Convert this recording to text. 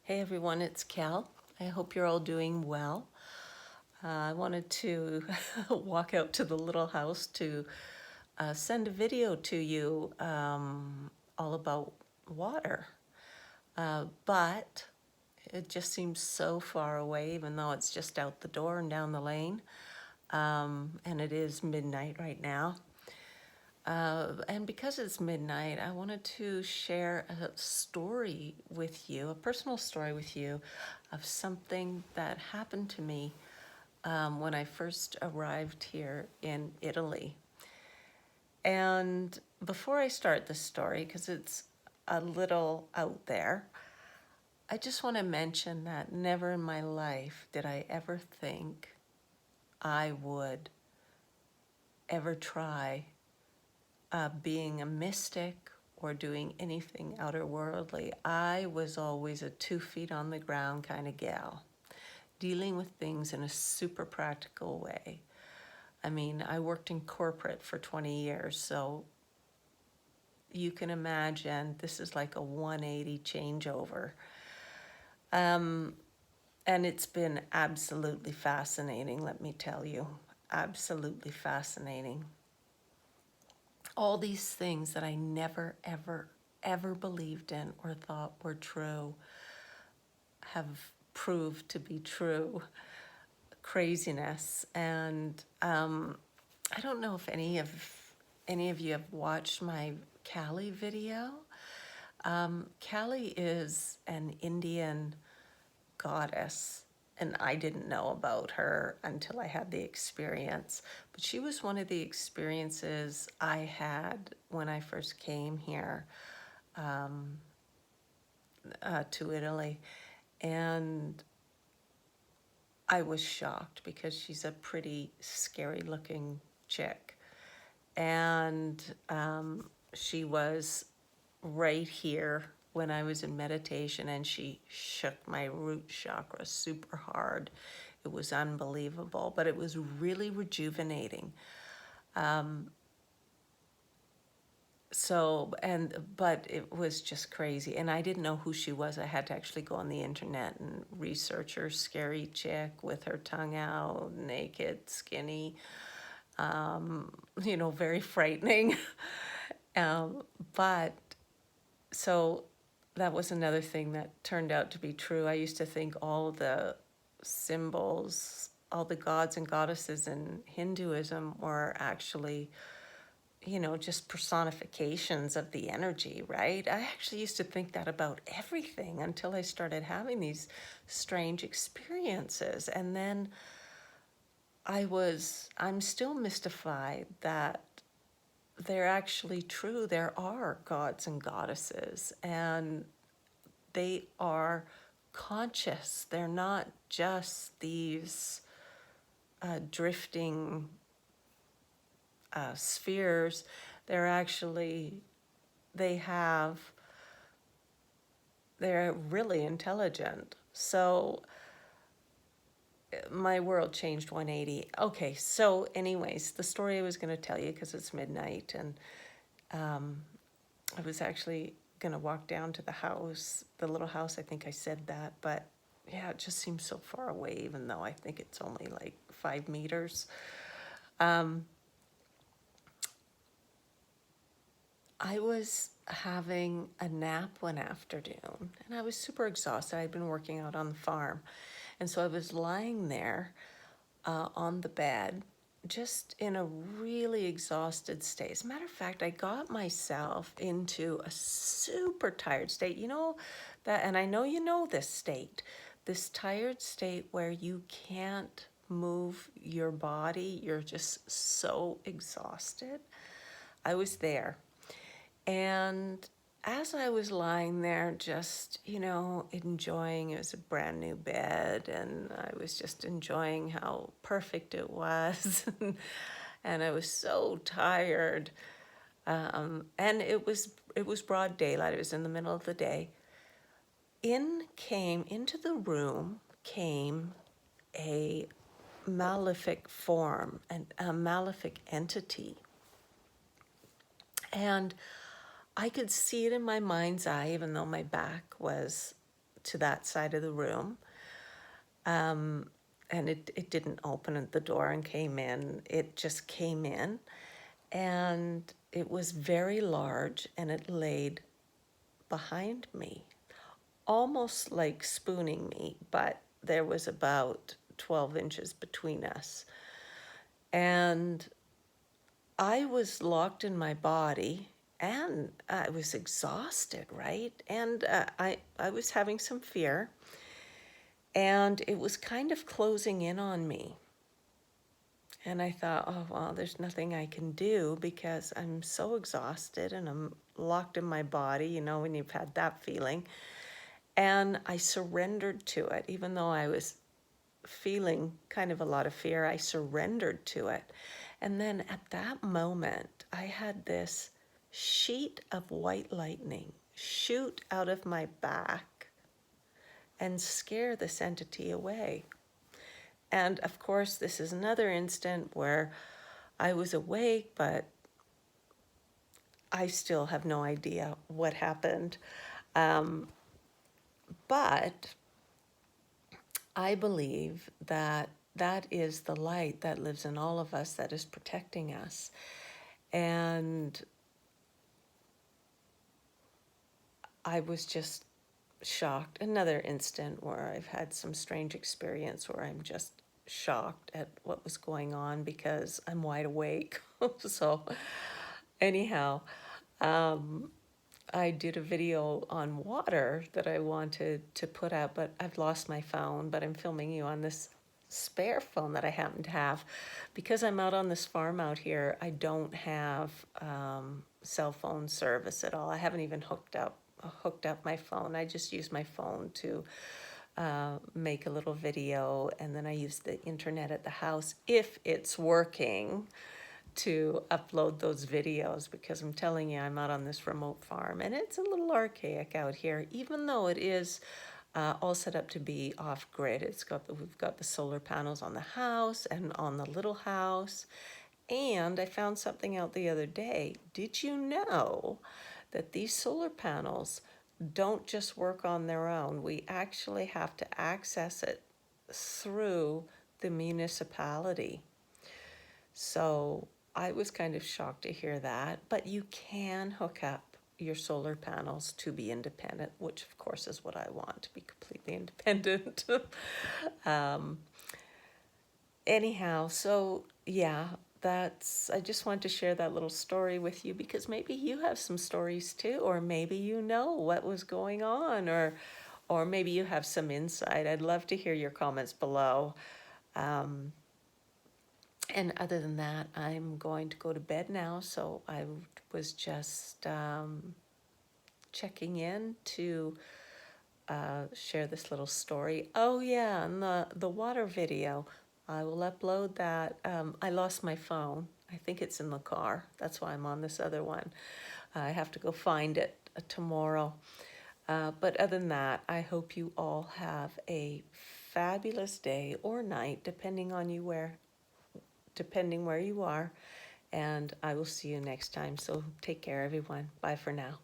Hey everyone, it's Cal. I hope you're all doing well. I wanted to walk out to the little house to send a video to you all about water. But it just seems so far away, even though it's just out the door and down the lane. And it is midnight right now. And because it's midnight, I wanted to share a story with you, a personal story with you of something that happened to me when I first arrived here in Italy. And before I start the story, because it's a little out there, I just want to mention that never in my life did I ever think I would ever try being a mystic or doing anything outer worldly. I was always a 2 feet on the ground kind of gal, dealing with things in a super practical way. I mean, I worked in corporate for 20 years, so you can imagine this is like a 180 changeover. And it's been absolutely fascinating, let me tell you. Absolutely fascinating. All these things that I never, ever, ever believed in or thought were true have proved to be true. Craziness. And I don't know if any of you have watched my Kali video. Kali is an Indian goddess, and I didn't know about her until I had the experience. But she was one of the experiences I had when I first came here to Italy. And I was shocked because she's a pretty scary looking chick. And she was right here when I was in meditation, and she shook my root chakra super hard. It was unbelievable, but it was really rejuvenating. But it was just crazy. And I didn't know who she was. I had to actually go on the internet and research her. Scary chick with her tongue out, naked, skinny, very frightening. But so that was another thing that turned out to be true. I used to think all the symbols, all the gods and goddesses in Hinduism were actually, just personifications of the energy, right? I actually used to think that about everything until I started having these strange experiences. And then I'm still mystified that they're actually true. There are gods and goddesses, and they are conscious. They're not just these drifting spheres. They're actually, they're really intelligent. So my world changed 180. Okay, so anyways, the story I was going to tell you, because it's midnight, and I was actually going to walk down to the house, the little house. I think I said that, but yeah, it just seems so far away, even though I think it's only like 5 meters. I was having a nap one afternoon, and I was super exhausted. I'd been working out on the farm. And so I was lying there on the bed, just in a really exhausted state. As a matter of fact, I got myself into a super tired state. You know that, and I know you know this state, this tired state where you can't move your body. You're just so exhausted. I was there. And as I was lying there, just, enjoying, it was a brand new bed, and I was just enjoying how perfect it was. And I was so tired. And it was broad daylight. It was in the middle of the day. Into the room came a malefic form, and a malefic entity. And I could see it in my mind's eye, even though my back was to that side of the room. And it didn't open at the door and came in. It just came in, and it was very large, and it laid behind me, almost like spooning me, but there was about 12 inches between us. And I was locked in my body, and I was exhausted, right? And I was having some fear, and it was kind of closing in on me. And I thought, oh, well, there's nothing I can do because I'm so exhausted and I'm locked in my body, you know, when you've had that feeling. And I surrendered to it, even though I was feeling kind of a lot of fear, I surrendered to it. And then at that moment, I had this sheet of white lightning shoot out of my back and scare this entity away. And of course, this is another instant where I was awake, but I still have no idea what happened. But I believe that that is the light that lives in all of us that is protecting us. And I was just shocked. Another instant where I've had some strange experience where I'm just shocked at what was going on because I'm wide awake. So anyhow, I did a video on water that I wanted to put out, but I've lost my phone, but I'm filming you on this spare phone that I happen to have. Because I'm out on this farm out here, I don't have cell phone service at all. I haven't even hooked up my phone. I just use my phone to make a little video, and then I use the internet at the house if it's working to upload those videos, because I'm telling you, I'm out on this remote farm and it's a little archaic out here, even though it is all set up to be off grid. We've got the solar panels on the house and on the little house. And I found something out the other day. Did you know that these solar panels don't just work on their own? We actually have to access it through the municipality. So I was kind of shocked to hear that, but you can hook up your solar panels to be independent, which of course is what I want, to be completely independent. Anyhow, so yeah, I just wanted to share that little story with you because maybe you have some stories too, or maybe you know what was going on, or maybe you have some insight. I'd love to hear your comments below. And other than that, I'm going to go to bed now. So I was just checking in to share this little story. Oh yeah, and the water video, I will upload that. I lost my phone. I think it's in the car. That's why I'm on this other one. I have to go find it tomorrow. But other than that, I hope you all have a fabulous day or night, depending where you are, and I will see you next time. So take care, everyone. Bye for now.